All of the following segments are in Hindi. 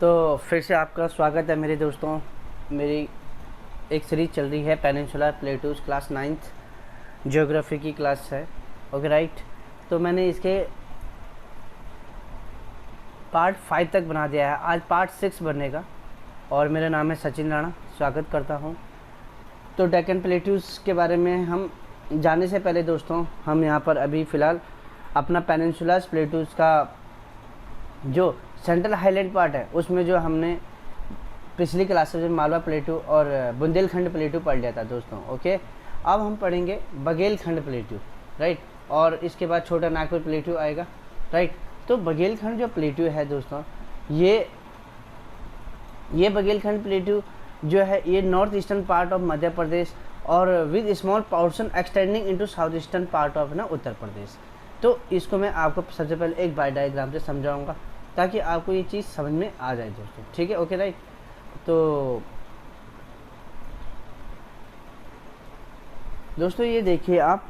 तो फिर से आपका स्वागत है मेरे दोस्तों। मेरी एक सीरीज चल रही है peninsular plateaus, class 9th geography की क्लास है। Okay right. तो मैंने इसके पार्ट 5 तक बना दिया है, आज पार्ट 6 बनेगा। और मेरा नाम है सचिन राणा, स्वागत करता हूँ। तो डेक्कन प्लेटूज के बारे में हम जानने से पहले दोस्तों, हम यहाँ पर अभी फ़िलहाल अपना पेनिनसुलर प्लेटूज का जो सेंट्रल हाईलैंड पार्ट है उसमें जो हमने पिछली क्लास में मालवा प्लेटू और बुंदेलखंड प्लेटू पढ़ लिया था दोस्तों। ओके, अब हम पढ़ेंगे बघेलखंड प्लेटू, राइट। और इसके बाद छोटा नागपुर प्लेटू आएगा, राइट। तो बघेलखंड जो प्लेटू है दोस्तों, ये बघेलखंड प्लेटू जो है ये north eastern part of Madhya Pradesh और with small portion extending into south eastern part of ना उत्तर प्रदेश। तो इसको मैं आपको सबसे पहले एक बाय डायग्राम से समझाऊंगा ताकि आपको ये चीज़ समझ में आ जाए दोस्तों, ठीक है। Okay right. तो दोस्तों ये देखिए आप,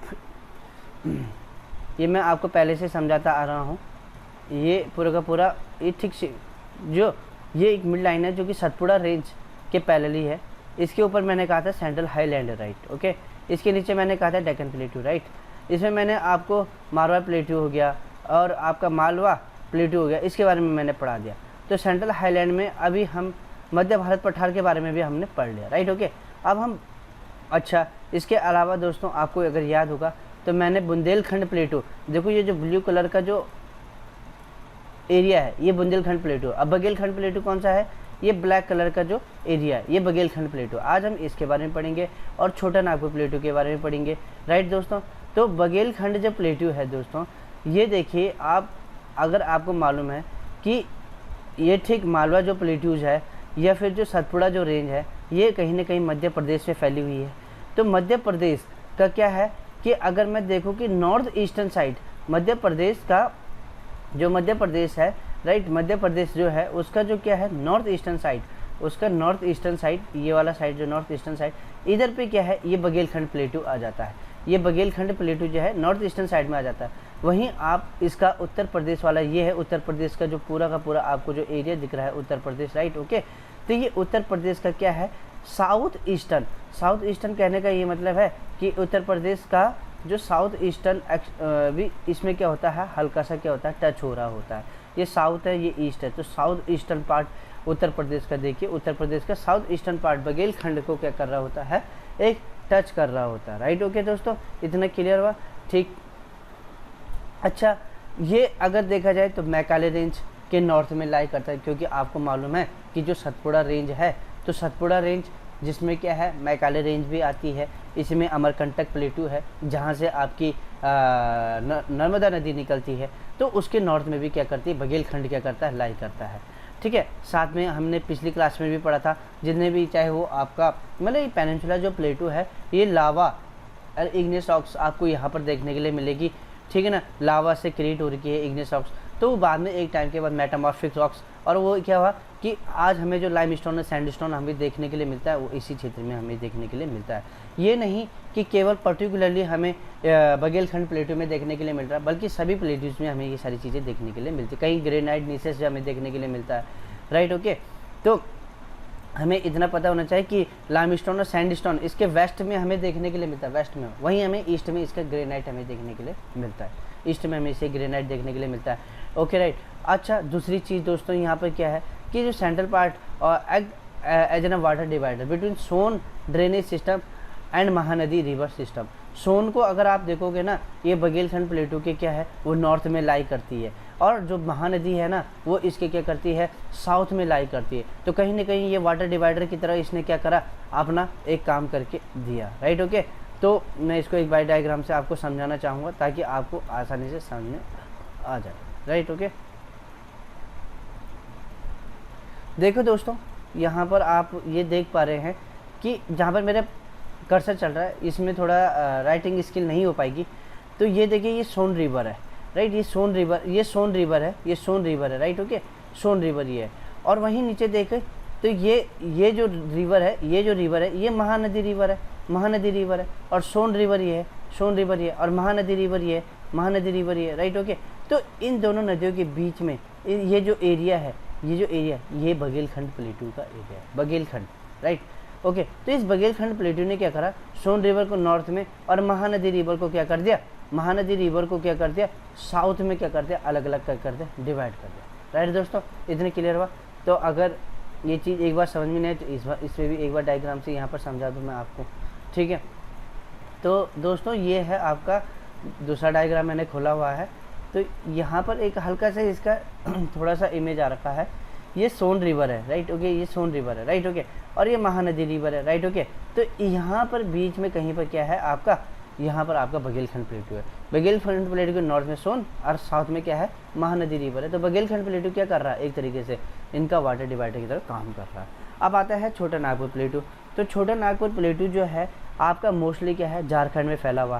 ये मैं आपको पहले से समझाता आ रहा हूँ। ये पूरा का पूरा ये ठीक से जो ये एक मिड लाइन है जो कि सतपुड़ा रेंज के पैरेलली है। इसके ऊपर मैंने कहा था सेंट्रल हाईलैंड, राइट। ओके, इसके नीचे मैंने कहा था डेक्कन प्लेटू, राइट। इसमें मैंने आपको मारवाड़ प्लेटू हो गया और आपका मालवा प्लेटू हो गया, इसके बारे में मैंने पढ़ा दिया। तो सेंट्रल हाईलैंड में अभी हम मध्य भारत पठार के बारे में भी हमने पढ़ लिया, राइट। ओके, अब हम अच्छा इसके अलावा दोस्तों आपको अगर याद होगा तो मैंने बुंदेलखंड प्लेटू, देखो ये जो ब्लू कलर का जो एरिया है ये बुंदेलखंड प्लेटू। अब बघेलखंड प्लेटू कौन सा है, ये ब्लैक कलर का जो एरिया है ये बघेलखंड प्लेटू। आज हम इसके बारे में पढ़ेंगे और छोटा नागपुर प्लेटू के बारे में पढ़ेंगे, राइट दोस्तों। तो बघेलखंड जो प्लेटू है दोस्तों, ये देखिए आप, अगर आपको मालूम है कि ये ठीक मालवा जो प्लेटूज है या फिर जो सतपुड़ा जो रेंज है ये कहीं ना कहीं मध्य प्रदेश में फैली हुई है। तो मध्य प्रदेश का क्या है कि अगर मैं देखूँ कि north eastern side Madhya Pradesh का जो मध्य प्रदेश है, राइट, मध्य प्रदेश जो है उसका जो क्या है नॉर्थ ईस्टर्न साइड, उसका नॉर्थ ईस्टर्न साइड, ये वाला साइड जो नॉर्थ ईस्टर्न साइड, इधर पे क्या है ये बघेलखंड प्लेटू आ जाता है। ये बघेलखंड प्लेटू जो है नॉर्थ ईस्टर्न साइड में आ जाता है। वहीं आप इसका उत्तर प्रदेश वाला ये है, उत्तर प्रदेश का जो पूरा का पूरा आपको जो एरिया दिख रहा है उत्तर प्रदेश, राइट। ओके, तो ये उत्तर प्रदेश का क्या है साउथ ईस्टर्न। साउथ ईस्टर्न कहने का ये मतलब है कि उत्तर प्रदेश का जो साउथ ईस्टर्न भी इसमें क्या होता है हल्का सा क्या होता है टच हो रहा होता है। ये साउथ है ये ईस्ट है, तो south eastern part Uttar Pradesh का देखिए, उत्तर प्रदेश का साउथ ईस्टर्न पार्ट बघेलखंड को क्या कर रहा होता है, एक टच कर रहा होता है, राइट। ओके दोस्तों, इतना क्लियर हुआ, ठीक। अच्छा, ये अगर देखा जाए तो मैकाले रेंज के नॉर्थ में लाई करता है, क्योंकि आपको मालूम है कि जो सतपुड़ा रेंज है, तो सतपुड़ा रेंज जिसमें क्या है मैकाले रेंज भी आती है, इसमें अमरकंटक प्लेटू है जहाँ से आपकी नर्मदा नदी निकलती है, तो उसके नॉर्थ में भी क्या करती है बघेलखंड क्या करता है लाई करता है, ठीक है। साथ में हमने पिछली क्लास में भी पढ़ा था, जितने भी चाहे वो आपका मतलब ये पेनिनसुला जो प्लेटू है ये लावा और इग्नियस रॉक्स आपको यहाँ पर देखने के लिए मिलेगी, ठीक है ना। लावा से क्रिएट हो रही है इग्नियस रॉक्स, तो बाद में एक टाइम के बाद मेटामॉर्फिक रॉक्स, और वो क्या हुआ कि आज हमें जो लाइमस्टोन और सैंडस्टोन हमें देखने के लिए मिलता है वो इसी क्षेत्र में हमें देखने के लिए मिलता है। ये नहीं कि केवल पर्टिकुलरली हमें बघेलखंड प्लेटू में देखने के लिए मिल रहा है, बल्कि सभी प्लेटूज में हमें ये सारी चीज़ें देखने के लिए मिलती है। कहीं ग्रेनाइट नीसेस जो हमें देखने के लिए मिलता है, राइट। ओके, तो हमें इतना पता होना चाहिए कि लाइमस्टोन और सैंडस्टोन इसके वेस्ट में हमें देखने के लिए मिलता है, वेस्ट में, वहीं हमें ईस्ट में इसका ग्रेनाइट हमें देखने के लिए मिलता है, ईस्ट में हमें इसे ग्रेनाइट देखने के लिए मिलता है। Okay right. अच्छा, दूसरी चीज़ दोस्तों यहाँ पर क्या है कि जो सेंट्रल पार्ट और as an water divider between Son drainage system and Mahanadi river system. Son को अगर आप देखोगे ना, ये बघेलखंड प्लेटू के क्या है वो नॉर्थ में लाई करती है, और जो महानदी है ना वो इसके क्या करती है साउथ में लाई करती है। तो कहीं ना कहीं ये वाटर डिवाइडर की तरह इसने क्या करा अपना एक काम करके दिया, राइट। ओके, तो मैं इसको एक बाई डायग्राम से आपको समझाना चाहूँगा ताकि आपको आसानी से समझ में आ जाए, राइट। ओके, देखो दोस्तों यहाँ पर आप ये देख पा रहे हैं कि जहाँ पर मेरा कर्सर चल रहा है इसमें थोड़ा राइटिंग स्किल नहीं हो पाएगी। तो ये देखिए ये सोन रिवर है, राइट, ये सोन रिवर है, ये सोन रिवर है, राइट। ओके, सोन रिवर ये है, और वहीं नीचे देखें तो ये जो रिवर है ये महानदी रिवर है, महानदी रिवर है, और सोन रिवर ये है, सोन रिवर ये, और महानदी रिवर ये है, महानदी रिवर ये, राइट। ओके, तो इन दोनों नदियों के बीच में ये जो एरिया है ये जो एरिया ये बघेलखंड प्लेटू का एरिया है, बघेलखंड, राइट। ओके, तो इस बघेलखंड प्लेटू ने क्या करा, सोन रिवर को नॉर्थ में और महानदी रिवर को क्या कर दिया, महानदी रिवर को क्या कर दिया, साउथ में क्या कर दिया, अलग अलग कर दिया, डिवाइड कर दिया, राइट दोस्तों। इतने क्लियर हुआ। तो अगर ये चीज़ एक बार समझ में नहीं आए तो इसमें भी एक बार डायग्राम से यहाँ पर समझा दूँ मैं आपको, ठीक है। तो दोस्तों ये है आपका दूसरा डायग्राम मैंने खोला हुआ है। तो यहाँ पर एक हल्का सा इसका थोड़ा सा इमेज आ रखा है, ये सोन रिवर है, राइट ओके, ये सोन रिवर है, राइट ओके, और ये महानदी रिवर है, राइट ओके। तो यहाँ पर बीच में कहीं पर क्या है आपका, यहाँ पर आपका बघेलखंड प्लेटू है। बघेलखंड प्लेटू के नॉर्थ में सोन और साउथ में क्या है, महानदी रिवर है। तो बघेलखंड प्लेटू क्या कर रहा है, एक तरीके से इनका वाटर डिवाइडर की तरह काम कर रहा है। अब आता है छोटा नागपुर प्लेटू। तो छोटा नागपुर प्लेटू जो है आपका मोस्टली क्या है, झारखंड में फैला हुआ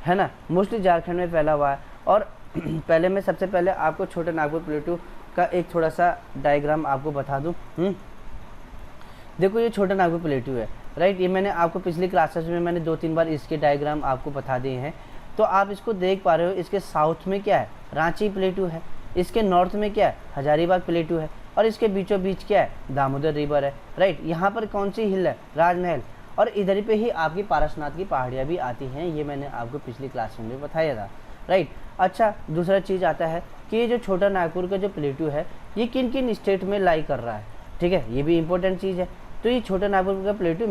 है ना, मोस्टली झारखंड में फैला हुआ है। और पहले मैं सबसे पहले आपको छोटा नागपुर प्लेटू का एक थोड़ा सा डायग्राम आपको बता दूं। देखो ये छोटा नागपुर प्लेटू है, राइट। ये मैंने आपको पिछली क्लासेस में मैंने 2-3 बार इसके डायग्राम आपको बता दिए हैं। तो आप इसको देख पा रहे हो, इसके साउथ में क्या है, रांची प्लेटू है, इसके नॉर्थ में क्या है, हजारीबाग प्लेटू है, और इसके बीचों बीच क्या है, दामोदर रिवर है, राइट। यहाँ पर कौन सी हिल है, राजमहल, और इधर पे ही आपकी पारसनाथ की पहाड़ियाँ भी आती हैं, ये मैंने आपको पिछली क्लास में भी बताया था, राइट। अच्छा, दूसरा चीज़ आता है कि ये जो छोटा नागपुर का जो प्लेटू है ये किन किन स्टेट में लाई कर रहा है, ठीक है, ये भी इंपॉर्टेंट चीज़ है। तो ये छोटा नागपुर का प्लेटू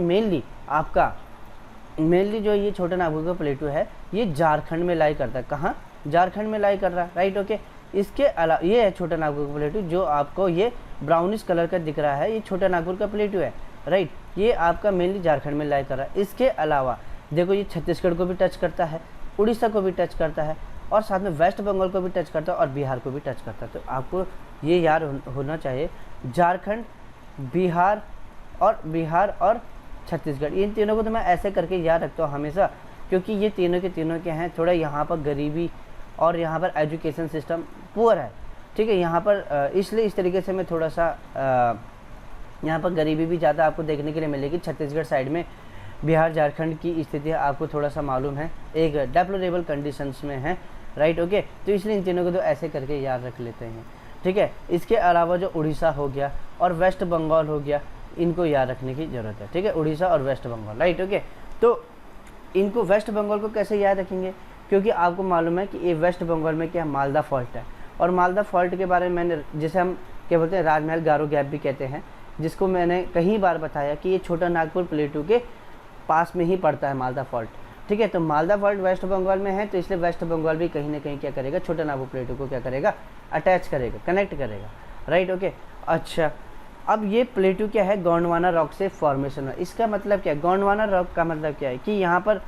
मेनली जो ये छोटा नागपुर का प्लेटू है ये झारखंड में लाई करता है। कहाँ, झारखंड में लाई कर रहा है, राइट ओके। इसके अलावा ये है छोटा नागपुर का प्लेटू, जो आपको ये ब्राउनिश कलर का दिख रहा है, ये छोटा नागपुर का प्लेटू है, राइट। ये आपका मेनली झारखंड में लाई कर रहा है। इसके अलावा देखो ये छत्तीसगढ़ को भी टच करता है, उड़ीसा को भी टच करता है, और साथ में वेस्ट बंगाल को भी टच करता है, और बिहार को भी टच करता है। तो आपको ये याद होना चाहिए, झारखंड, बिहार और छत्तीसगढ़, इन तीनों को तो मैं ऐसे करके याद रखता हूँ हमेशा, क्योंकि ये तीनों के तीनों के हैं थोड़ा यहाँ पर गरीबी और यहाँ पर एजुकेशन सिस्टम पुअर है, ठीक है। यहाँ पर इसलिए इस तरीके से मैं थोड़ा सा यहाँ पर गरीबी भी ज़्यादा आपको देखने के लिए मिलेगी। छत्तीसगढ़ साइड में बिहार झारखंड की स्थिति आपको थोड़ा सा मालूम है, एक डेप्लोरेबल कंडीशंस में है, राइट ओके। तो इसलिए इन तीनों को तो ऐसे करके याद रख लेते हैं, ठीक है। इसके अलावा जो उड़ीसा हो गया और वेस्ट बंगाल हो गया, इनको याद रखने की ज़रूरत है, ठीक है, उड़ीसा और वेस्ट बंगाल, राइट ओके। तो इनको वेस्ट बंगाल को कैसे याद रखेंगे, क्योंकि आपको मालूम है कि ये वेस्ट बंगाल में क्या मालदा फॉल्ट है, और मालदा फॉल्ट के बारे में मैंने, जिसे हम क्या बोलते हैं, राजमहल गारो गैप भी कहते हैं, जिसको मैंने कई बार बताया कि ये छोटा नागपुर प्लेटू के पास में ही पड़ता है मालदा फॉल्ट, ठीक है। तो मालदा फॉल्ट वेस्ट बंगाल में है, तो इसलिए वेस्ट बंगाल भी कहीं ना कहीं क्या करेगा, छोटा नागपुर प्लेटू को क्या करेगा, अटैच करेगा, कनेक्ट करेगा, राइट ओके। अच्छा, अब ये प्लेटू क्या है, गोंडवाना रॉक से फॉर्मेशन है। इसका मतलब क्या है, गोंडवाना रॉक का मतलब क्या है कि यहाँ पर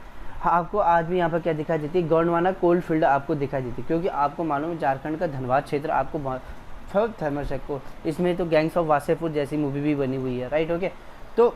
आपको आज भी यहाँ पर क्या दिखाई देती है, गोंडवाना कोल्ड फील्ड आपको दिखाई देती है, क्योंकि आपको मालूम है झारखंड का धनबाद क्षेत्र आपको बहुत फेमस है। को इसमें तो गैंग्स ऑफ वासेपुर जैसी मूवी भी बनी हुई है, राइट ओके। तो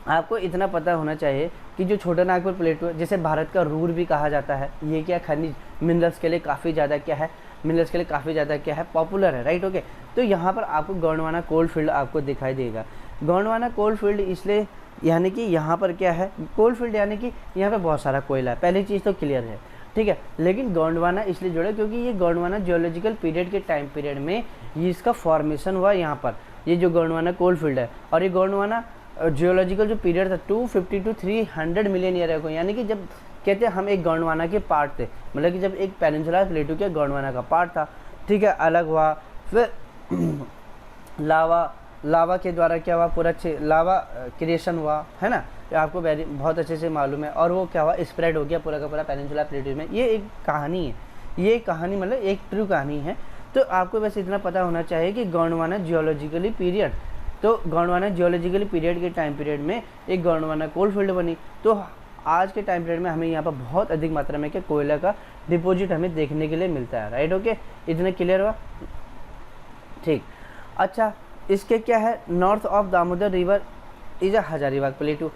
आपको इतना पता होना चाहिए कि जो छोटा नागपुर प्लेटू है, जिसे भारत का रूर भी कहा जाता है, ये क्या खनिज मिनरल्स के लिए काफ़ी ज़्यादा क्या है, मिनरल्स के लिए काफ़ी ज़्यादा क्या है, पॉपुलर है, राइट ओके। तो यहाँ पर आपको गोंडवाना कोल्ड फील्ड आपको दिखाई देगा। गोंडवाना कोल्ड फील्ड इसलिए, यानी कि यहाँ पर क्या है, कोल्ड फील्ड यानी कि यहाँ पे बहुत सारा कोयला है, पहली चीज़ तो क्लियर है, ठीक है। लेकिन गोंडवाना इसलिए जुड़ा क्योंकि ये गोंडवाना जियोलॉजिकल पीरियड के टाइम पीरियड में ये इसका फॉर्मेशन हुआ यहाँ पर, ये जो गोंडवाना कोल्ड फील्ड है। और ये गोंडवाना जियोलॉजिकल जो पीरियड था 250 to 300 मिलियन ईयर को, यानी कि जब कहते हैं हम एक गोंडवाना के पार्ट थे, मतलब कि जब एक पेनिनसुलर प्लेटू के गोंडवाना का पार्ट था, ठीक है, अलग हुआ, फिर लावा के द्वारा क्या हुआ, पूरा लावा क्रिएशन हुआ, है ना, तो आपको बहुत अच्छे से मालूम है, और वो क्या हुआ, स्प्रेड हो गया पूरा का पूरा पेनिनसुलर प्लेटू में। ये एक कहानी है, ये कहानी मतलब एक ट्रू कहानी है। तो आपको बस इतना पता होना चाहिए कि गोंडवाना जियोलॉजिकली पीरियड, तो गोंडवाना जियोलॉजिकल पीरियड के टाइम पीरियड में एक गोंडवाना कोल्ड फील्ड बनी। तो आज के टाइम पीरियड में हमें यहाँ पर बहुत अधिक मात्रा में क्या कोयला का डिपॉजिट हमें देखने के लिए मिलता है, राइट ओके। इतना क्लियर हुआ, ठीक। अच्छा, इसके क्या है, north of Damodar river is a Hazaribagh प्लेटू।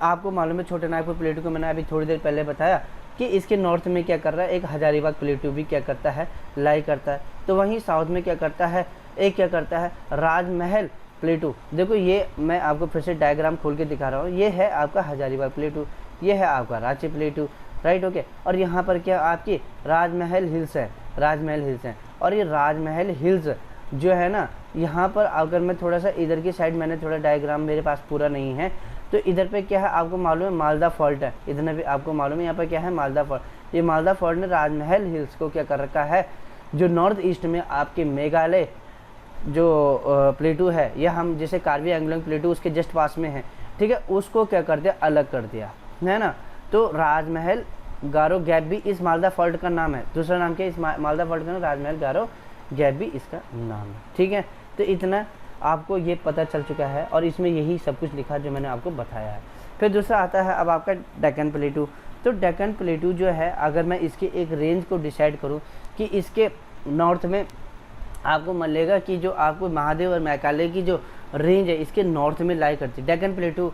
आपको मालूम है छोटे नागपुर प्लेटू को मैंने अभी थोड़ी देर पहले बताया कि इसके नॉर्थ में क्या कर रहा है, एक हजारीबाग प्लेटू भी क्या करता है, लाई करता है। तो वहीं साउथ में क्या करता है, एक क्या करता है, राजमहल प्लेटू। देखो ये मैं आपको फिर से डायग्राम खोल के दिखा रहा हूँ, ये है आपका हजारीबाग प्लेटू, ये है आपका रांची प्लेटू, राइट ओके। और यहाँ पर क्या आपकी राजमहल हिल्स है, राजमहल हिल्स है, और ये राजमहल हिल्स जो है ना, यहाँ पर अगर मैं थोड़ा सा इधर की साइड, मैंने थोड़ा डायग्राम मेरे पास पूरा नहीं है, तो इधर पे क्या है आपको मालूम है, मालदा फॉल्ट है, इधर भी आपको मालूम है यहाँ पर क्या है, मालदा फॉल्ट। ये मालदा फॉल्ट ने राजमहल हिल्स को क्या कर रखा है, जो नॉर्थ ईस्ट में आपके मेघालय जो प्लेटू है, या हम जैसे कार्बी एंगलोंग प्लेटू उसके जस्ट पास में है, ठीक है, उसको क्या कर दिया, अलग कर दिया है ना। तो राजमहल गारो गैप भी इस मालदा फॉल्ट का नाम है। दूसरा नाम क्या है इस मालदा फॉल्ट का, राजमहल गारो गैप भी इसका नाम है, ठीक है। तो इतना आपको ये पता चल चुका है, और इसमें यही सब कुछ लिखा जो मैंने आपको बताया है। फिर दूसरा आता है अब आपका डेक्कन प्लेटू। तो डेक्कन प्लेटू जो है, अगर मैं इसके एक रेंज को डिसाइड करूँ कि इसके नॉर्थ में आपको मिलेगा कि जो आपको महादेव और मैकाले की जो रेंज है इसके नॉर्थ में लाई करती है डेक्कन प्लेटू,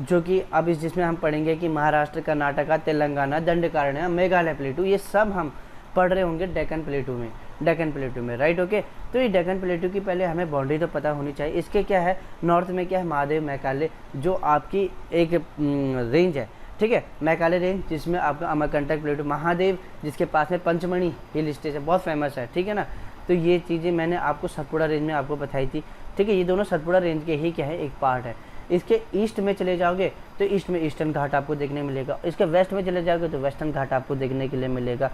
जो कि अब इस जिसमें हम पढ़ेंगे कि महाराष्ट्र, कर्नाटका, तेलंगाना, दंडकारण्य, मेघालय प्लेटू, ये सब हम पढ़ रहे होंगे डेक्कन प्लेटू में, राइट। ओके, तो ये डेक्कन प्लेटू की पहले हमें बाउंड्री तो पता होनी चाहिए। इसके क्या है, नॉर्थ में क्या है, महादेव, मैकाले, जो आपकी एक रेंज है, ठीक है, मैकाले रेंज जिसमें आपका अमरकंटक प्लेटू, महादेव जिसके पास में पंचमढ़ी हिल स्टेशन बहुत फेमस है, ठीक है ना। तो ये चीज़ें मैंने आपको सतपुड़ा रेंज में आपको बताई थी, ठीक है। ये दोनों सतपुड़ा रेंज के ही क्या है, एक पार्ट है। इसके ईस्ट में चले जाओगे तो ईस्ट में ईस्टर्न घाट आपको देखने मिलेगा, इसके वेस्ट में चले जाओगे तो वेस्टर्न घाट आपको देखने के लिए मिलेगा,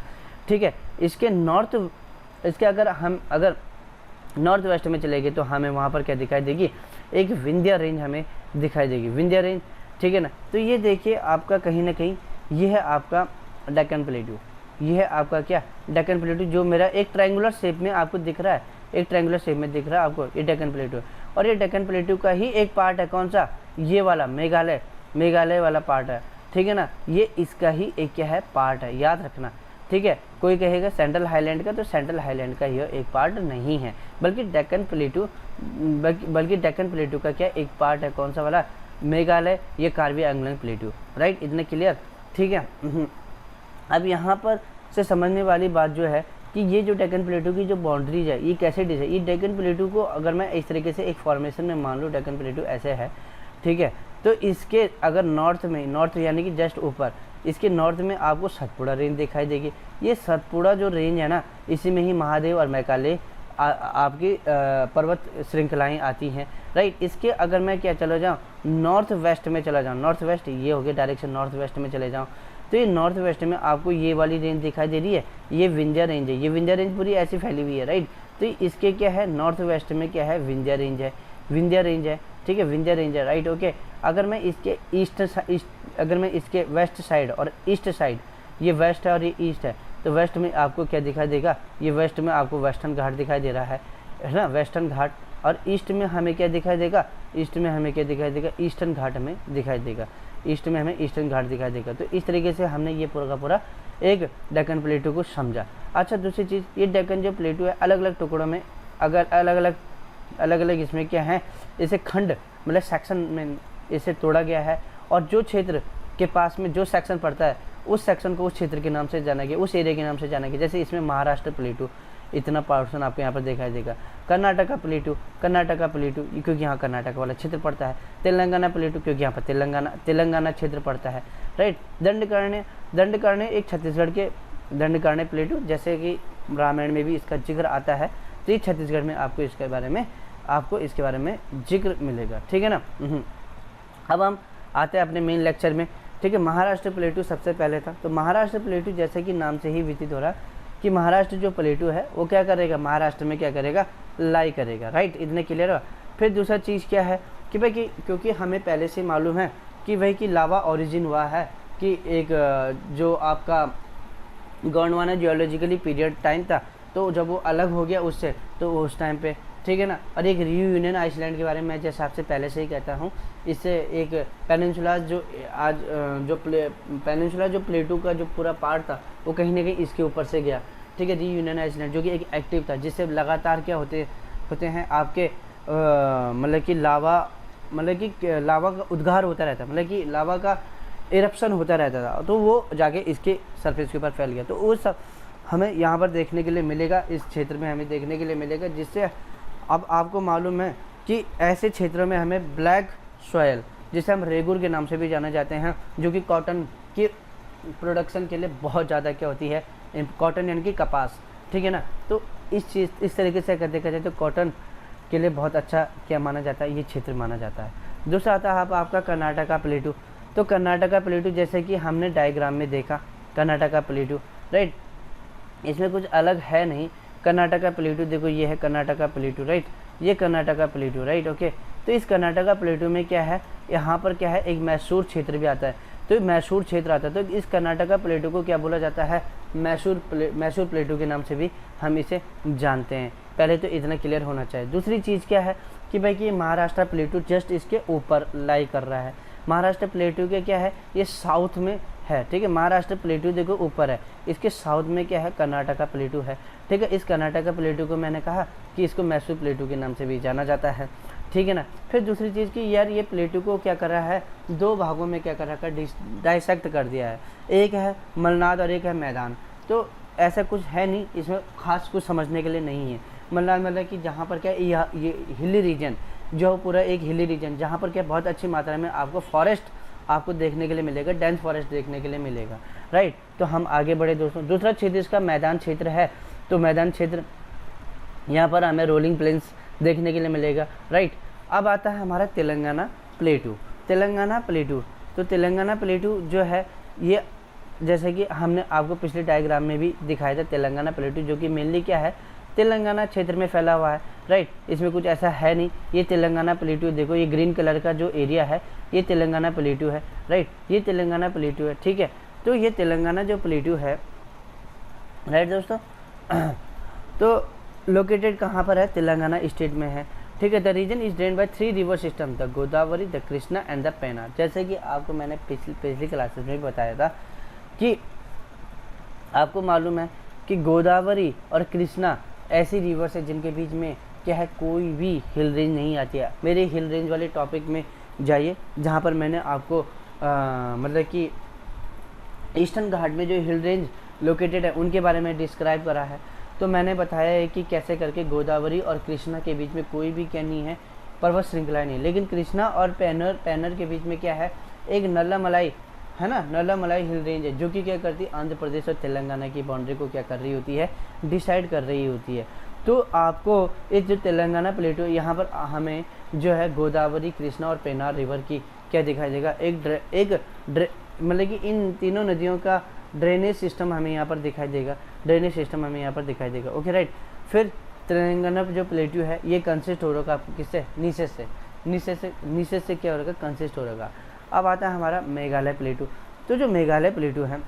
ठीक है। इसके अगर नॉर्थ वेस्ट में चलेंगे तो हमें वहाँ पर क्या दिखाई देगी, एक विंध्या रेंज हमें दिखाई देगी, विंध्या रेंज, ठीक है ना। तो ये देखिए आपका कहीं ना कहीं ये है आपका डेक्कन प्लेटू, ये है आपका क्या, डेक्कन प्लेटू, जो मेरा एक ट्रायंगुलर शेप में आपको दिख रहा है, एक ट्रायंगुलर शेप में दिख रहा है आपको, ये डेक्कन प्लेटू है। और ये डेक्कन प्लेटू का ही एक पार्ट है, कौन सा, ये वाला मेघालय वाला पार्ट है, ठीक है ना। ये इसका ही एक क्या है, पार्ट है, याद रखना, ठीक है। कोई कहेगा सेंट्रल हाईलैंड का, तो सेंट्रल हाईलैंड का ये एक पार्ट नहीं है, बल्कि डेक्कन प्लेटू का क्या एक पार्ट है, कौन सा वाला, मेघालय, ये कार्बी एंगलोंग प्लेटू, राइट। इतने क्लियर, ठीक है। अब यहाँ पर से समझने वाली बात जो है कि ये जो डेक्कन प्लेटू की जो बाउंड्रीज है, ये कैसे डिसाइड, ये डेक्कन प्लेटू को अगर मैं इस तरीके से एक फॉर्मेशन में मान लूँ, डेक्कन प्लेटू ऐसे है, ठीक है। तो इसके अगर नॉर्थ यानी कि जस्ट ऊपर, इसके नॉर्थ में आपको सतपुड़ा रेंज दिखाई देगी। ये सतपुड़ा जो रेंज है ना, इसी में ही महादेव और मैकाले आपकी पर्वत श्रृंखलाएँ आती हैं, राइट। इसके अगर मैं क्या चला जाऊँ, नॉर्थ वेस्ट में चला जाऊँ, नॉर्थ वेस्ट ये हो गया डायरेक्शन, नॉर्थ वेस्ट में चले जाऊँ तो ये नॉर्थ वेस्ट में आपको ये वाली रेंज दिखाई दे रही है, ये विंध्या रेंज है, ये विंध्या रेंज पूरी ऐसी फैली हुई है, राइट। तो इसके क्या है, नॉर्थ वेस्ट में क्या है, विंध्या रेंज है, ठीक है, विंध्या रेंज है, राइट। ओके, अगर मैं इसके वेस्ट साइड और ईस्ट साइड, ये वेस्ट है और ये ईस्ट है, तो वेस्ट में आपको क्या दिखाई देगा, ये वेस्ट में आपको वेस्टर्न घाट दिखाई दे रहा है ना, वेस्टर्न घाट। और ईस्ट में हमें क्या दिखाई देगा, ईस्टर्न घाट हमें दिखाई देगा, ईस्ट में हमें ईस्टर्न घाट दिखाई देगा। तो इस तरीके से हमने ये पूरा का पूरा एक डेक्कन प्लेटू को समझा। अच्छा, दूसरी चीज़, ये डेक्कन जो प्लेटू है अलग अलग टुकड़ों में, अगर अलग अलग इसमें क्या है, इसे खंड मतलब सेक्शन में इसे तोड़ा गया है, और जो क्षेत्र के पास में जो सेक्शन पड़ता है उस सेक्शन को उस क्षेत्र के नाम से जाना गया, उस एरिया के नाम से जाना गया। जैसे इसमें महाराष्ट्र प्लेटू, इतना पोर्शन आपको यहाँ पर दिखाई देगा। कर्नाटका प्लेटू क्योंकि यहाँ कर्नाटक वाला क्षेत्र पड़ता है। तेलंगाना प्लेटू क्योंकि यहाँ पर तेलंगाना क्षेत्र पड़ता है, राइट। दंडकारण्य एक छत्तीसगढ़ के दंडकारण्य प्लेटू, जैसे कि रामायण में भी इसका जिक्र आता है, तो ये छत्तीसगढ़ में आपको इसके बारे में जिक्र मिलेगा, ठीक है ना। अब हम आते हैं अपने मेन लेक्चर में, ठीक है। महाराष्ट्र प्लेटू सबसे पहले था, तो महाराष्ट्र प्लेटू जैसे कि नाम से ही व्यतीत हो रहा कि महाराष्ट्र जो प्लेटू है वो क्या करेगा, महाराष्ट्र में क्या करेगा, लाई करेगा, राइट। इतने क्लियर है। फिर दूसरा चीज़ क्या है कि भाई क्योंकि हमें पहले से मालूम है कि भाई कि लावा ओरिजिन हुआ है कि एक जो आपका गोंडवाना जियोलॉजिकली पीरियड टाइम था, तो जब वो अलग हो गया उससे, तो उस टाइम पे, ठीक है ना। और एक रियूनियन आइसलैंड के बारे में मैं जैसे आपसे पहले से ही कहता हूँ, इससे एक पेनिनसुला जो प्लेटू का जो पूरा पार्ट था वो कहीं ना कहीं इसके ऊपर से गया, ठीक है। रियूनियन आइसलैंड जो कि एक एक्टिव था, जिससे लगातार क्या होते हैं आपके मतलब कि लावा का उद्गार होता रहता, मतलब कि लावा का इरप्शन होता रहता था, तो वो जाके इसके सरफेस के ऊपर फैल गया। तो वो सब हमें यहाँ पर देखने के लिए मिलेगा, इस क्षेत्र में हमें देखने के लिए मिलेगा, जिससे अब आपको मालूम है कि ऐसे क्षेत्रों में हमें ब्लैक सॉयल, जिसे हम रेगुर के नाम से भी जाने जाते हैं, जो कि कॉटन की प्रोडक्शन के लिए बहुत ज़्यादा क्या होती है, कॉटन यानी कि कपास, ठीक है ना। तो इस तरीके से करते करते तो कॉटन के लिए बहुत अच्छा क्या माना जाता है, ये क्षेत्र माना जाता है। दूसरा आता है आपका कर्नाटका प्लेटू। तो कर्नाटका प्लेटू जैसे कि हमने डायग्राम में देखा कर्नाटका प्लेटू, राइट, इसमें कुछ अलग है नहीं। कर्नाटका प्लेटू देखो, ये है कर्नाटका प्लेटू, राइट, ये कर्नाटका प्लेटू, राइट, ओके। तो इस कर्नाटका प्लेटू में क्या है, यहाँ पर क्या है, एक मैसूर क्षेत्र भी आता है। तो मैसूर क्षेत्र आता है, तो इस कर्नाटका प्लेटू को क्या बोला जाता है, मैसूर प्लेटू के नाम से भी हम इसे जानते हैं। पहले तो इतना क्लियर होना चाहिए। दूसरी चीज़ क्या है कि भाई कि महाराष्ट्र प्लेटू जस्ट इसके ऊपर लाई कर रहा है। महाराष्ट्र प्लेटू के क्या है, ये साउथ में है, ठीक है। महाराष्ट्र प्लेटू देखो ऊपर है, इसके साउथ में क्या है, कर्नाटका प्लेटू है, ठीक है। इस कर्नाटका प्लेटू को मैंने कहा कि इसको मैसूर प्लेटू के नाम से भी जाना जाता है, ठीक है ना। फिर दूसरी चीज़ कि यार ये प्लेटू को क्या कर रहा है, दो भागों में क्या कर रहा है, डाइसेक्ट कर दिया है। एक है मलनाद और एक है मैदान। तो ऐसा कुछ है नहीं, इसमें खास कुछ समझने के लिए नहीं है। मलनाद मतलब कि जहाँ पर क्या ये हिली रीजन, जो पूरा एक हिली रीजन जहाँ पर क्या बहुत अच्छी मात्रा में आपको फॉरेस्ट आपको देखने के लिए मिलेगा, डेंस फॉरेस्ट देखने के लिए मिलेगा, राइट। तो हम आगे बढ़े दोस्तों। दूसरा क्षेत्र इसका मैदान क्षेत्र है। तो मैदान क्षेत्र यहाँ पर हमें रोलिंग प्लेन्स देखने के लिए मिलेगा, राइट। अब आता है हमारा तेलंगाना प्लेटू। तेलंगाना प्लेटू, तो तेलंगाना प्लेटू जो है ये जैसे कि हमने आपको पिछले डायग्राम में भी दिखाया था, तेलंगाना प्लेटू जो कि मेनली क्या है, तेलंगाना क्षेत्र में फैला हुआ है, राइट। इसमें कुछ ऐसा है नहीं। ये तेलंगाना प्लेटू देखो, ये ग्रीन कलर का जो एरिया है ये तेलंगाना प्लेटू है, राइट, ये तेलंगाना प्लेटू है, ठीक है। तो ये तेलंगाना जो प्लेटू है, राइट दोस्तों, तो लोकेटेड कहाँ पर है, तेलंगाना स्टेट में है, ठीक है। The region is drain by 3 river system, the Godavari, the Krishna and the Penner. जैसे कि आपको मैंने पिछली क्लासेस में भी बताया था कि आपको मालूम है कि गोदावरी और कृष्णा ऐसी रिवर्स है जिनके बीच में क्या है, कोई भी हिल रेंज नहीं आती है। मेरे हिल रेंज वाले टॉपिक में जाइए जहाँ पर मैंने आपको मतलब कि ईस्टर्न घाट में जो हिल रेंज लोकेटेड है उनके बारे में डिस्क्राइब करा है। तो मैंने बताया है कि कैसे करके गोदावरी और कृष्णा के बीच में कोई भी क्या नहीं है, पर्वत श्रृंखला नहीं, लेकिन कृष्णा और पेनर के बीच में क्या है, एक नल्लामलाई है ना, नल्लामलाई हिल रेंज है जो कि क्या करती है, आंध्र प्रदेश और तेलंगाना की बाउंड्री को क्या कर रही होती है, डिसाइड कर रही होती है। तो आपको इस जो तेलंगाना प्लेटू, यहाँ पर हमें जो है गोदावरी, कृष्णा और पेनार रिवर की क्या दिखाई देगा, मतलब कि इन तीनों नदियों का ड्रेनेज सिस्टम हमें यहाँ पर दिखाई देगा, ड्रेनेज सिस्टम हमें यहाँ पर दिखाई देगा, ओके राइट। फिर तेलंगाना जो प्लेटू है ये कंसिस्ट हो रहा आपको किससे, नीचे से क्या हो रहा, कंसिस्ट हो रहा। अब आता है हमारा मेघालय प्लेटू। तो जो मेघालय प्लेटू है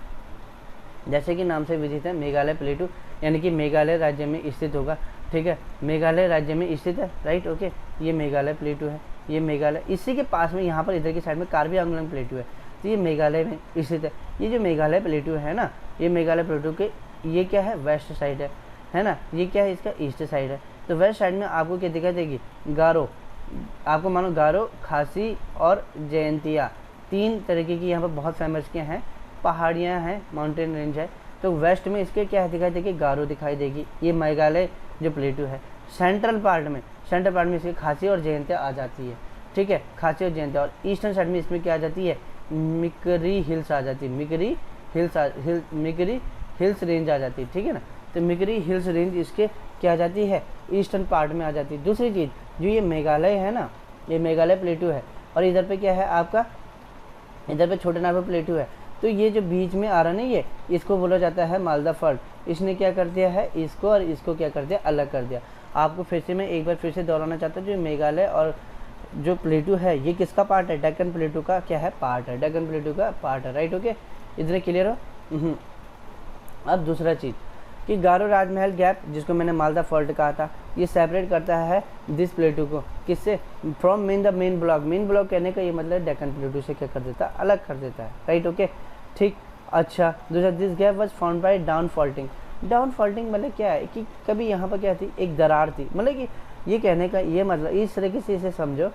जैसे कि नाम से विदित है, मेघालय प्लेटू यानी कि मेघालय राज्य में स्थित होगा, ठीक है, मेघालय राज्य में स्थित है, राइट, ओके। ये मेघालय प्लेटू है, ये मेघालय, इसी के पास में यहाँ पर इधर की साइड में कार्बी आंगलंग प्लेटू है, तो ये मेघालय में स्थित है। ये जो मेघालय प्लेटू है ना, ये मेघालय प्लेटू के ये क्या है, वेस्ट साइड है ना, ये क्या है, इसका ईस्ट साइड है। तो वेस्ट साइड में आपको क्या दिखाई देगी, गारो, आपको मानो गारो, खासी और जयंतिया, 3 तरीके की यहाँ पर बहुत फेमस क्या हैं, पहाड़ियाँ हैं, माउंटेन रेंज है। तो वेस्ट में इसके क्या दिखाई देगी, गारो दिखाई देगी। ये मेघालय जो प्लेटू है, सेंट्रल पार्ट में इसकी खासी और जयंतिया आ जाती है, ठीक है, खासी और जयंतिया। और ईस्टर्न साइड में इसमें क्या आ जाती है, मिकरी हिल्स आ जाती है, मिकरी हिल्स रेंज आ जाती है, ठीक है ना। तो मिकरी हिल्स रेंज इसके क्या आ जाती है, ईस्टर्न पार्ट में आ जाती है। दूसरी चीज़ जो ये मेघालय है ना, ये मेघालय प्लेटू है, और इधर पे क्या है आपका, इधर पे छोटे नागपुर प्लेटू है। तो ये जो बीच में आ रहा नहीं, ये इसको बोला जाता है मालदा फॉल्ट। इसने क्या कर दिया है, इसको और इसको क्या कर दिया, अलग कर दिया। आपको फिर से मैं एक बार फिर से दोहराना चाहता हूँ, जो मेघालय और जो प्लेटू है ये किसका पार्ट है, डेक्कन प्लेटू का क्या है, पार्ट है, डेक्कन प्लेटू का पार्ट है, राइट, ओके। इतना क्लियर हो। अब दूसरा चीज़ कि गारो राजमहल गैप, जिसको मैंने मालदा फॉल्ट कहा था, ये सेपरेट करता है दिस प्लेटू को किससे, फ्रॉम मेन ब्लॉक कहने का ये मतलब डेक्कन प्लेटू से क्या कर देता है, अलग कर देता है, राइट, ओके, ठीक। अच्छा, दूसरा this gap was found by down faulting मतलब क्या है कि कभी यहाँ पर क्या थी, एक दरार थी, मतलब कि ये कहने का ये मतलब इस तरीके से इसे समझो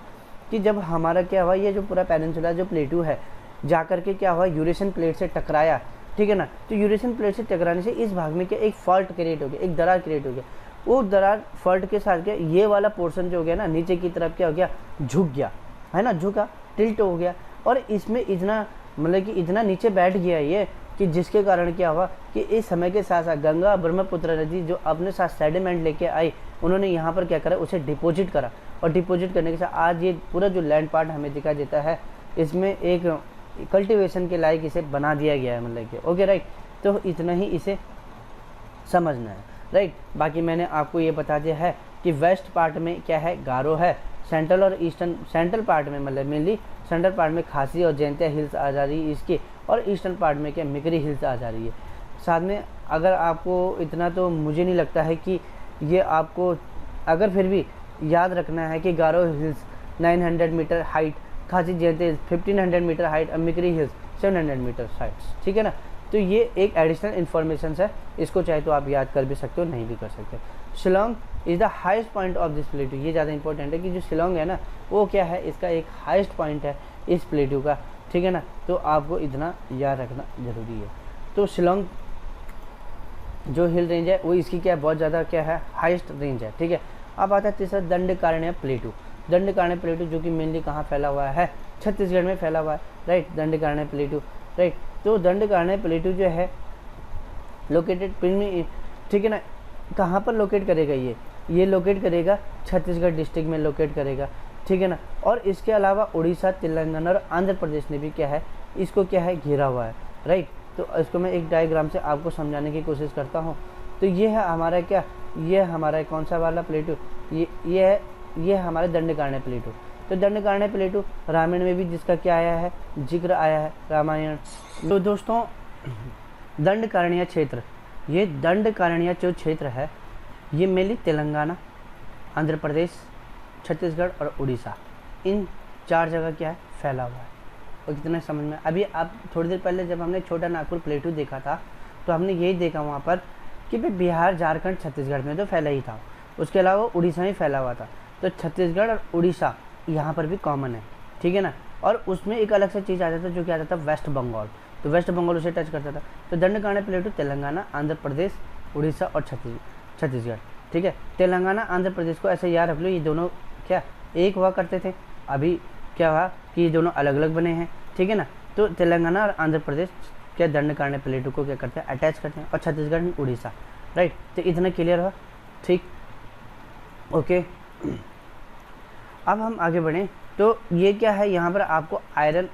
कि जब हमारा क्या हुआ, ये जो पूरा पेनिनसुला जो प्लेटू है जा करके क्या हुआ, यूरेशियन प्लेट से टकराया, ठीक है ना। तो यूरेशियन प्लेट से टकराने से इस भाग में क्या एक फॉल्ट क्रिएट हो गया, एक दरार क्रिएट हो गया। वो दरार फॉल्ट के साथ क्या, ये वाला पोर्शन जो हो गया ना, नीचे की तरफ क्या हो गया, झुक गया, है ना, झुका, टिल्ट हो गया, और इसमें इतना मतलब कि इतना नीचे बैठ गया ये कि जिसके कारण क्या हुआ कि इस समय के साथ साथ गंगा ब्रह्मपुत्र नदी जो अपने साथ सेडिमेंट लेके आई, उन्होंने यहाँ पर क्या करा, उसे डिपॉजिट करा, और डिपॉजिट करने के साथ आज ये पूरा जो लैंड पार्ट हमें दिखाई देता है, इसमें एक कल्टीवेशन के लायक इसे बना दिया गया है, मतलब कि ओके राइट। तो इतना ही इसे समझना है राइट। बाकी मैंने आपको ये बता दिया है कि वेस्ट पार्ट में क्या है, गारो है, सेंट्रल और ईस्टर्न, सेंट्रल पार्ट में मतलब मेनली सेंट्रल पार्ट में खासी और जयंतिया हिल्स आ जा रही है इसकी, और ईस्टर्न पार्ट में क्या मिकरी हिल्स आ जा रही है। साथ में अगर आपको इतना तो मुझे नहीं लगता है कि ये आपको, अगर फिर भी याद रखना है कि गारो हिल्स 900 मीटर हाइट, खासी जयंतिया हिल्स 1500 मीटर हाइट और मिकरी हिल्स 700 मीटर हाइट्स, ठीक है ना। तो ये एक एडिशनल इन्फॉर्मेशन है, इसको चाहे तो आप याद कर भी सकते हो, नहीं भी कर सकते। Shillong is the highest point of this प्लेटू, ये ज़्यादा इंपॉर्टेंट है कि जो शिलोंग है ना वो क्या है, इसका एक हाइस्ट पॉइंट है इस प्लेटू का, ठीक है ना। तो आपको इतना याद रखना ज़रूरी है। तो शिलोंग जो हिल रेंज है वो इसकी क्या है, बहुत ज़्यादा क्या है, हाइस्ट रेंज है, ठीक है। अब आता है तीसरा दंडकारण्य प्लेटू। दंडकारण्य प्लेटू जो कि मेनली कहाँ फैला हुआ है, छत्तीसगढ़ में फैला हुआ है राइट, दंडकारण्य प्लेटू राइट। तो दंडकारण्य प्लेटू जो है लोकेटेड, ठीक है ना, कहाँ पर लोकेट करेगा ये लोकेट करेगा छत्तीसगढ़ डिस्ट्रिक्ट में लोकेट करेगा, ठीक है ना। और इसके अलावा उड़ीसा, तेलंगाना और आंध्र प्रदेश ने भी क्या है, इसको क्या है, घेरा हुआ है राइट। तो इसको मैं एक डायग्राम से आपको समझाने की कोशिश करता हूँ। तो ये है हमारा क्या, ये हमारा कौन सा वाला प्लेटू, ये है हमारे दंडकारण्य प्लेटू। तो दंडकारण्य प्लेटू रामायण में भी जिसका क्या आया है, जिक्र आया है, रामायण। तो दोस्तों दंडकारण्य क्षेत्र, ये दंडकारण्य जो क्षेत्र है ये मेनली तेलंगाना, आंध्र प्रदेश, छत्तीसगढ़ और उड़ीसा, इन 4 जगह क्या है, फैला हुआ है। और कितना समझ में, अभी आप थोड़ी देर पहले जब हमने छोटा नागपुर प्लेटू देखा था तो हमने यही देखा वहाँ पर कि भाई बिहार, झारखंड, छत्तीसगढ़ में तो फैला ही था, उसके अलावा उड़ीसा में फैला हुआ था। तो छत्तीसगढ़ और उड़ीसा यहाँ पर भी कॉमन है, ठीक है ना। और उसमें एक अलग सा चीज़ आ जाता है जो कि आता था वेस्ट बंगाल, तो वेस्ट बंगाल उसे टच करता था। तो दंडकारण्य प्लेटू तेलंगाना, आंध्र प्रदेश, उड़ीसा और छत्तीसगढ़, ठीक है। तेलंगाना, आंध्र प्रदेश को ऐसे याद रख लो, ये दोनों क्या एक हुआ करते थे, अभी क्या हुआ कि ये दोनों अलग अलग बने हैं, ठीक है ना। तो तेलंगाना और आंध्र प्रदेश क्या दंडकारण्य प्लेटू को क्या करते हैं, अटैच करते हैं, और छत्तीसगढ़, उड़ीसा राइट। तो इतना क्लियर हुआ, ठीक ओके। अब हम आगे बढ़ें तो ये क्या है, यहाँ पर आपको आयरन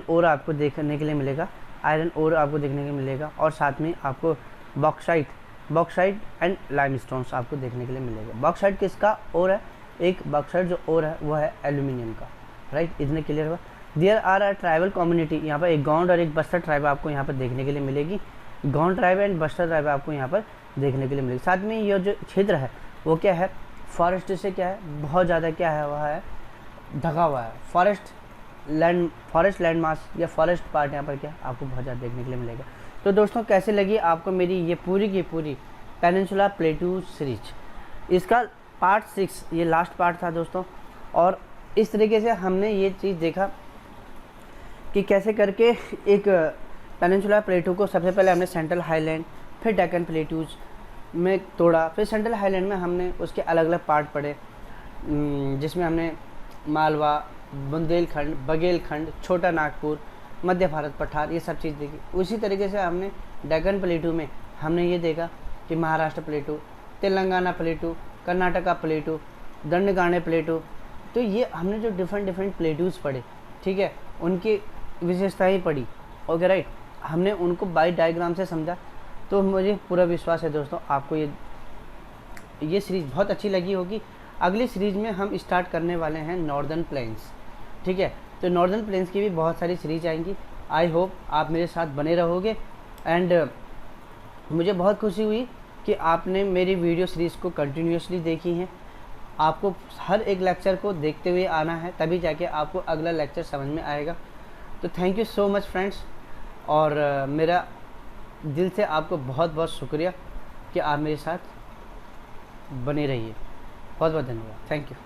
ओर आपको देखने के लिए मिलेगा, आयरन ओर आपको देखने के लिए मिलेगा, और साथ में आपको बॉक्साइट एंड लाइमस्टोन्स आपको देखने के लिए मिलेगा। बॉक्साइट किसका ओर है, एक बॉक्साइट जो ओर है वो है एल्यूमिनियम का राइट। इतने क्लियर हुआ। There are a tribal community, यहाँ पर एक गौंड और एक बस्तर ट्राइब आपको यहाँ पर देखने के लिए मिलेगी, Gond tribe and Bastar tribe आपको यहाँ पर देखने के लिए मिलेगी। साथ में ये जो क्षेत्र है वो क्या है, फॉरेस्ट से क्या है, बहुत ज़्यादा क्या है, वह है ढका हुआ है, फॉरेस्ट लैंड मास या फॉरेस्ट पार्ट यहाँ पर क्या आपको बहुत ज़्यादा देखने के लिए मिलेगा। तो दोस्तों कैसे लगी आपको मेरी ये पूरी की पूरी पेनिनसुला प्लेटू सीरीज, इसका पार्ट 6 ये लास्ट पार्ट था दोस्तों। और इस तरीके से हमने ये चीज़ देखा कि कैसे करके एक पेनिनसुला प्लेटू को सबसे पहले हमने सेंट्रल हाईलैंड, फिर डेक्कन प्लेटूज में तोड़ा, फिर सेंट्रल हाईलैंड में हमने उसके अलग अलग पार्ट पढ़े, जिसमें हमने मालवा, बुंदेलखंड, बघेलखंड, छोटा नागपुर, मध्य भारत पठार, ये सब चीज़ देखी। उसी तरीके से हमने डेक्कन प्लेटू में हमने ये देखा कि महाराष्ट्र प्लेटू, तेलंगाना प्लेटू, कर्नाटका प्लेटू, दंडकारण्य प्लेटू। तो ये हमने जो डिफरेंट प्लेटूज़ पढ़े, ठीक है, उनकी विशेषताएं पढ़ी, ओके राइट, हमने उनको बाई डायग्राम से समझा। तो मुझे पूरा विश्वास है दोस्तों आपको ये सीरीज़ बहुत अच्छी लगी होगी। अगली सीरीज़ में हम स्टार्ट करने वाले हैं नॉर्दर्न प्लेन्स, ठीक है। तो नॉर्दर्न प्लेन्स की भी बहुत सारी सीरीज आएंगी। आई होप आप मेरे साथ बने रहोगे। एंड मुझे बहुत खुशी हुई कि आपने मेरी वीडियो सीरीज़ को कंटिन्यूसली देखी हैं। आपको हर एक लेक्चर को देखते हुए आना है, तभी जाके आपको अगला लेक्चर समझ में आएगा। तो thank you so much friends, और मेरा दिल से आपको बहुत बहुत शुक्रिया कि आप मेरे साथ बने रहिए। बहुत बहुत धन्यवाद, थैंक यू।